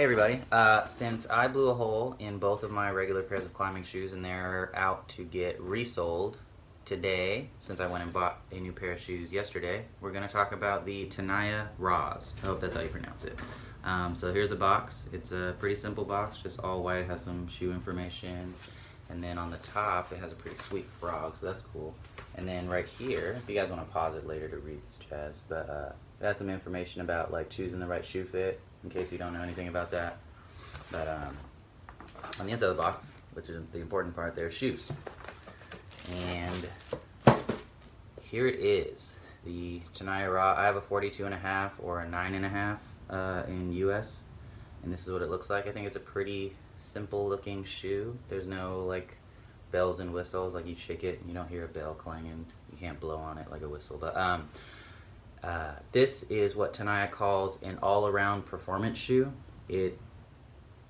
Hey everybody, since I blew a hole in both of my regular pairs of climbing shoes and they're out to get resold today, since I went and bought a new pair of shoes yesterday, we're going to talk about the Tenaya Raws. I hope that's how you pronounce it. So here's the box. It's a pretty simple box, just all white, has some shoe information, and then on the top it has a pretty sweet frog, so that's cool. And then right here, if you guys want to pause it later to read this jazz, but it has some information about like choosing the right shoe fit, in case you don't know anything about that. But on the inside of the box, which is the important part, there's shoes. And here it is, the Tenaya Raw. I have a 42.5 or a 9.5 in US, and this is what it looks like. I think it's a pretty simple looking shoe. There's no like bells and whistles, like you shake it and you don't hear a bell clanging. You can't blow on it like a whistle. But this is what Tenaya calls an all-around performance shoe. It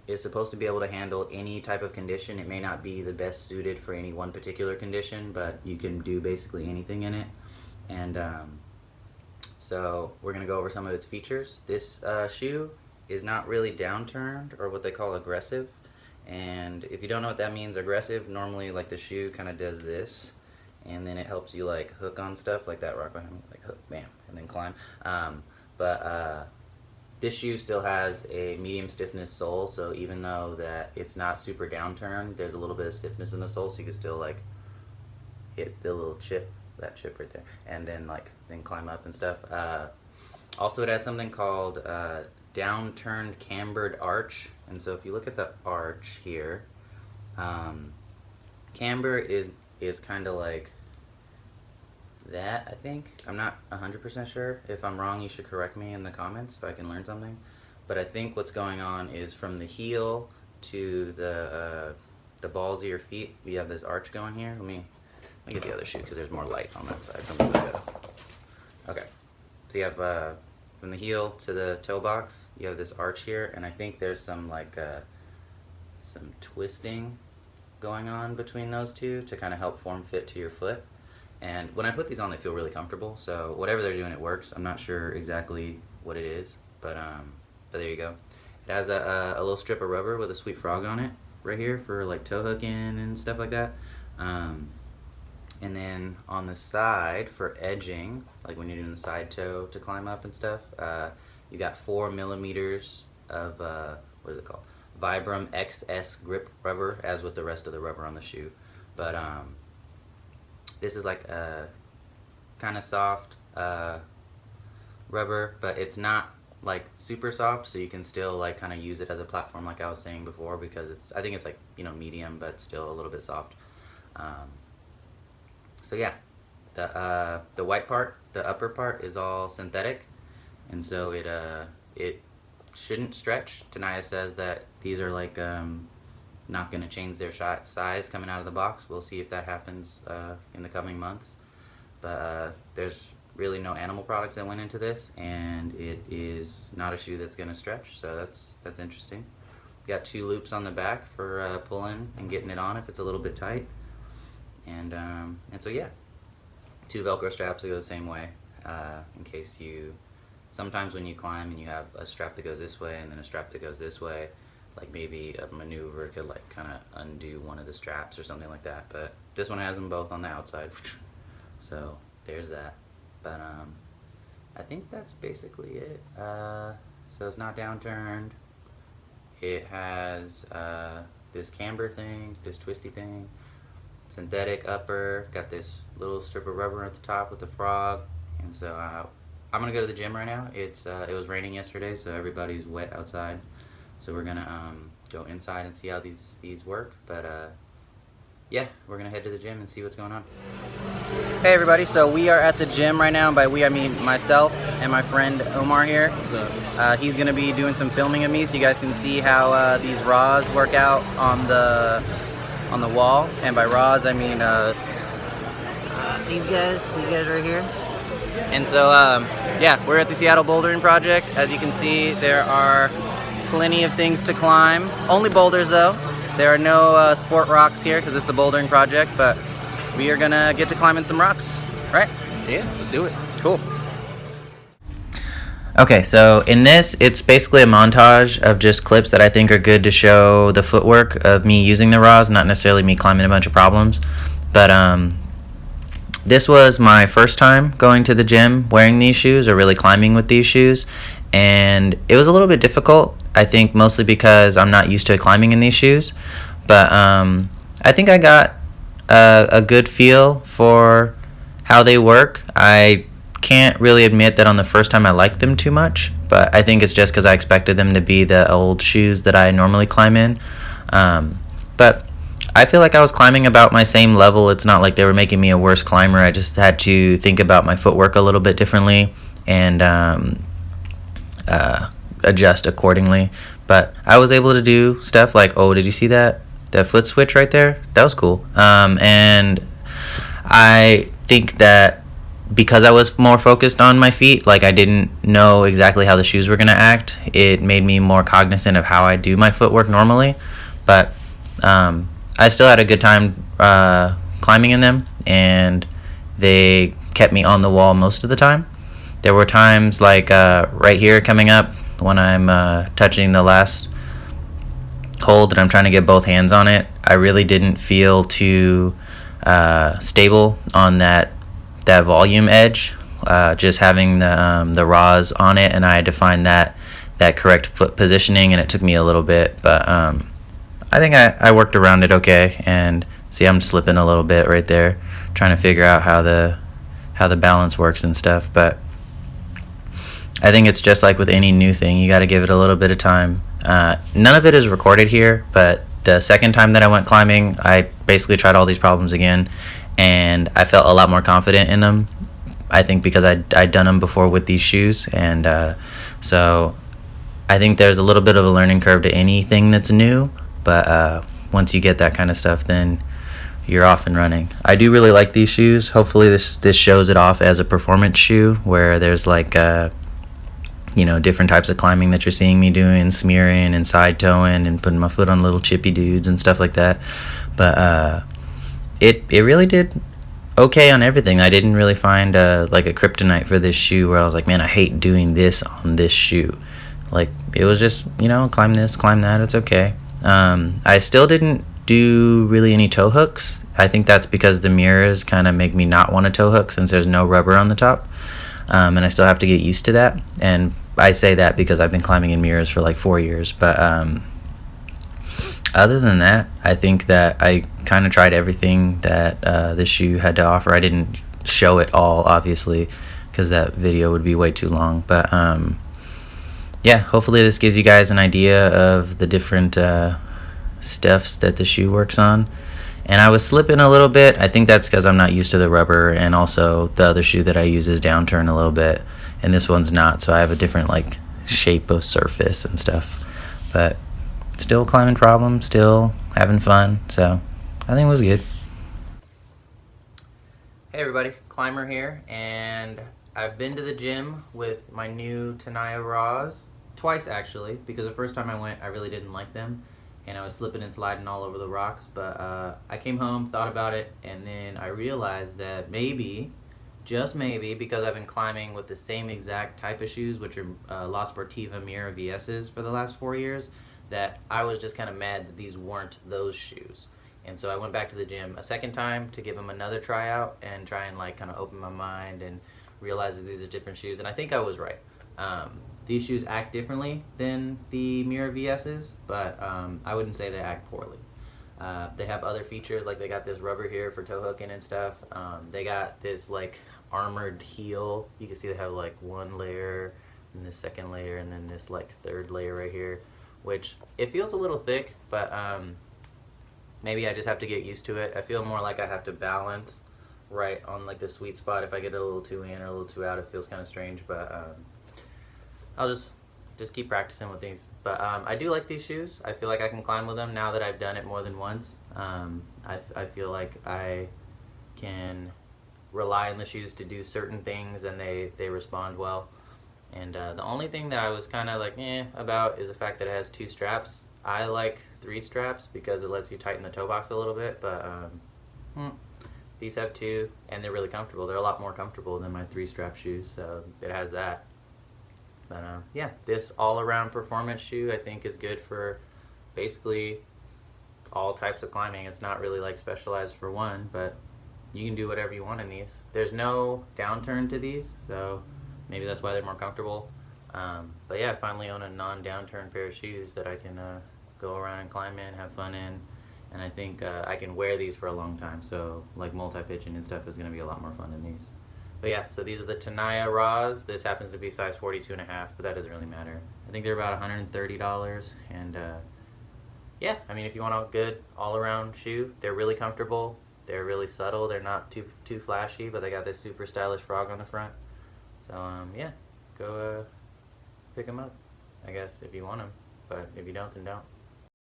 is supposed to be able to handle any type of condition. It may not be the best suited for any one particular condition, but you can do basically anything in it. And so we're going to go over some of its features. This shoe is not really downturned, or what they call aggressive. And if you don't know what that means, aggressive, normally like the shoe kind of does this, and then it helps you like hook on stuff like that rock behind me, like hook, bam, and then climb. But this shoe still has a medium stiffness sole, so even though that it's not super downturned, there's a little bit of stiffness in the sole, so you can still like hit the little chip, that chip right there, and then climb up and stuff. Also, it has something called downturned cambered arch, and so if you look at the arch here, camber is kind of like that, I think. I'm not 100% sure. If I'm wrong, you should correct me in the comments so I can learn something. But I think what's going on is from the heel to the balls of your feet, we have this arch going here. Let me get the other shoe because there's more light on that side. Okay, so you have from the heel to the toe box, you have this arch here, and I think there's some like some twisting going on between those two to kind of help form fit to your foot. And when I put these on, they feel really comfortable, so whatever they're doing, it works. I'm not sure exactly what it is, but there you go. It has a little strip of rubber with a sweet frog on it right here for like toe hooking and stuff like that. And then on the side for edging, like when you're doing the side toe to climb up and stuff, you got 4 millimeters of what is it called? Vibram XS grip rubber, as with the rest of the rubber on the shoe. But this is like a kind of soft rubber, but it's not like super soft, so you can still like kind of use it as a platform, like I was saying before, because I think it's like, you know, medium, but still a little bit soft. So yeah, the white part, the upper part, is all synthetic, and so it shouldn't stretch. Tenaya says that these are like not going to change their size coming out of the box. We'll see if that happens in the coming months. But there's really no animal products that went into this, and it is not a shoe that's going to stretch, so that's interesting. Got 2 loops on the back for pulling and getting it on if it's a little bit tight. And so yeah, 2 Velcro straps that go the same way, in case sometimes when you climb and you have a strap that goes this way and then a strap that goes this way, like maybe a maneuver could like kind of undo one of the straps or something like that. But this one has them both on the outside, so there's that. But I think that's basically it. So it's not downturned. It has this camber thing, this twisty thing, synthetic upper, got this little strip of rubber at the top with the frog. And so I'm gonna go to the gym right now. It was raining yesterday, so everybody's wet outside. So we're gonna go inside and see how these work. But yeah, we're gonna head to the gym and see what's going on. Hey everybody, so we are at the gym right now. By we, I mean myself and my friend Omar here. What's up? He's gonna be doing some filming of me, so you guys can see how these raws work out on the wall. And by raws, I mean these guys right here. And so yeah, we're at the Seattle Bouldering Project. As you can see, there are plenty of things to climb. Only boulders though. There are no sport rocks here because it's the Bouldering Project, but we are gonna get to climbing some rocks, right? Yeah, let's do it. Cool. Okay, so in this, it's basically a montage of just clips that I think are good to show the footwork of me using the Raws, not necessarily me climbing a bunch of problems. But this was my first time going to the gym wearing these shoes or really climbing with these shoes, and it was a little bit difficult. I think mostly because I'm not used to climbing in these shoes, but I think I got a good feel for how they work. I can't really admit that on the first time I liked them too much, but I think it's just because I expected them to be the old shoes that I normally climb in. But I feel like I was climbing about my same level. It's not like they were making me a worse climber. I just had to think about my footwork a little bit differently and adjust accordingly. But I was able to do stuff like, oh, did you see that? That foot switch right there? That was cool. And I think that because I was more focused on my feet, like I didn't know exactly how the shoes were going to act, it made me more cognizant of how I do my footwork normally. But I still had a good time climbing in them, and they kept me on the wall most of the time. There were times like right here coming up when I'm touching the last hold and I'm trying to get both hands on it. I really didn't feel too stable on that volume edge. Just having the raws on it, and I had to find that correct foot positioning, and it took me a little bit, but I think I worked around it okay. And see, I'm slipping a little bit right there, trying to figure out how the balance works and stuff. But I think it's just like with any new thing, you got to give it a little bit of time. None of it is recorded here, but the second time that I went climbing, I basically tried all these problems again, and I felt a lot more confident in them. I think because I'd done them before with these shoes, and so I think there's a little bit of a learning curve to anything that's new, but once you get that kind of stuff, then you're off and running. I do really like these shoes. Hopefully this shows it off as a performance shoe where there's like different types of climbing that you're seeing me doing, smearing and side toeing and putting my foot on little chippy dudes and stuff like that. But it really did okay on everything. I didn't really find like a kryptonite for this shoe where I was like, man, I hate doing this on this shoe. Like, it was just, climb this, climb that, it's okay. I still didn't do really any toe hooks. I think that's because the mirrors kind of make me not want a toe hook since there's no rubber on the top. And I still have to get used to that. And I say that because I've been climbing in mirrors for like 4 years. But other than that, I think that I kind of tried everything that this shoe had to offer. I didn't show it all, obviously, because that video would be way too long. But yeah, hopefully this gives you guys an idea of the different stuffs that the shoe works on. And I was slipping a little bit. I think that's because I'm not used to the rubber, and also the other shoe that I use is downturn a little bit, and this one's not, so I have a different like shape of surface and stuff. But still climbing problems, still having fun, so I think it was good. Hey everybody, Climber here, and I've been to the gym with my new Tenaya Raws twice actually, because the first time I went I really didn't like them and I was slipping and sliding all over the rocks. But I came home, thought about it, and then I realized that maybe, just maybe, because I've been climbing with the same exact type of shoes, which are La Sportiva Mira VS's for the last 4 years, that I was just kind of mad that these weren't those shoes. And so I went back to the gym a second time to give them another tryout and try and like kind of open my mind and realize that these are different shoes. And I think I was right. These shoes act differently than the Mira VS's, but I wouldn't say they act poorly. They have other features, like they got this rubber here for toe hooking and stuff. They got this like armored heel. You can see they have like one layer and this second layer and then this like third layer right here, which it feels a little thick, but maybe I just have to get used to it. I feel more like I have to balance right on like the sweet spot. If I get a little too in or a little too out, it feels kind of strange, but I'll just keep practicing with these. But I do like these shoes. I feel like I can climb with them now that I've done it more than once. I feel like I can rely on the shoes to do certain things and they respond well. And the only thing that I was kind of like about is the fact that it has 2 straps. I like 3 straps because it lets you tighten the toe box a little bit, but these have 2 and they're really comfortable. They're a lot more comfortable than my 3-strap shoes, so it has that. But yeah, this all-around performance shoe I think is good for basically all types of climbing. It's not really like specialized for one, but you can do whatever you want in these. There's no downturn to these, so maybe that's why they're more comfortable. But yeah, I finally own a non-downturn pair of shoes that I can go around and climb in, have fun in, and I think I can wear these for a long time. So like multi-pitching and stuff is going to be a lot more fun in these. But yeah, so these are the Tenaya Raws. This happens to be size 42 and a half, but that doesn't really matter. I think they're about $130, and yeah, I mean, if you want a good all-around shoe, they're really comfortable. They're really subtle. They're not too flashy, but they got this super stylish frog on the front. So yeah, go pick them up, I guess, if you want them. But if you don't, then don't.